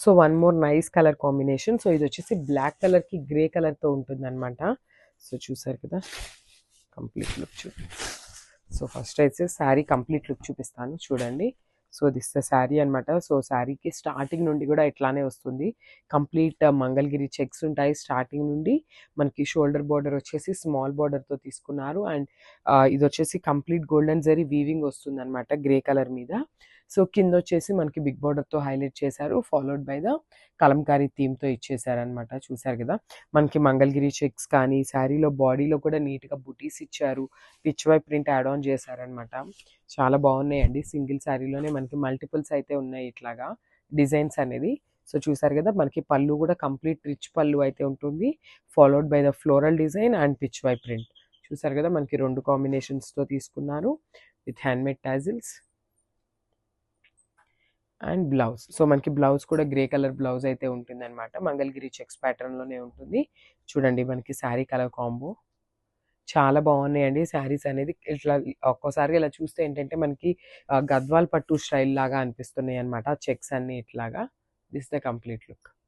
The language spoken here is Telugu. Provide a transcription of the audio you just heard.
So one more nice colour combination. So ఇది వచ్చేసి బ్లాక్ కలర్కి గ్రే కలర్తో ఉంటుంది అనమాట. సో చూసారు కదా, కంప్లీట్ లుక్ సో ఫస్ట్ అయితే శారీ కంప్లీట్ లుక్ చూపిస్తాను చూడండి. సో దిస్ ద శారీ అనమాట. సో శారీకి స్టార్టింగ్ నుండి కూడా ఇట్లానే వస్తుంది. కంప్లీట్ మంగళగిరి చెక్స్ ఉంటాయి స్టార్టింగ్ నుండి. మనకి షోల్డర్ బార్డర్ వచ్చేసి స్మాల్ బార్డర్తో తీసుకున్నారు. అండ్ ఇది వచ్చేసి కంప్లీట్ గోల్డెన్ జరీ వీవింగ్ వస్తుంది అనమాట గ్రే కలర్ మీద. సో కింద వచ్చేసి మనకి బిగ్ బార్డర్తో హైలైట్ చేశారు, ఫాలోడ్ బై ద కలంకారీ థీమ్తో ఇచ్చేసారనమాట. చూసారు కదా, మనకి మంగళగిరి చెక్స్ కానీ శారీలో బాడీలో కూడా నీట్గా బుటీస్ ఇచ్చారు, Pichwai print add on చేశారనమాట. చాలా బాగున్నాయండి. సింగిల్ శారీలోనే మనకి మల్టిపుల్స్ అయితే ఉన్నాయి ఇట్లాగా డిజైన్స్ అనేది. సో చూసారు కదా, మనకి పళ్ళు కూడా కంప్లీట్ రిచ్ పళ్ళు అయితే ఉంటుంది, followed by the floral design and Pichwai print. చూసారు కదా, మనకి 2 కాంబినేషన్స్తో తీసుకున్నారు with handmade tassels and blouse. So మనకి బ్లౌజ్ కూడా గ్రే కలర్ బ్లౌజ్ అయితే ఉంటుంది అనమాట. మంగళగిరి చెక్స్ ప్యాటర్న్లోనే ఉంటుంది. చూడండి మనకి శారీ కలర్ కాంబో చాలా బాగున్నాయండి. శారీస్ అనేది ఇట్లా ఒక్కోసారి ఇలా చూస్తే ఏంటంటే మనకి గద్వాల్ పట్టు స్టైల్ లాగా అనిపిస్తున్నాయి అనమాట చెక్స్ అన్ని ఇట్లాగా. This the complete look.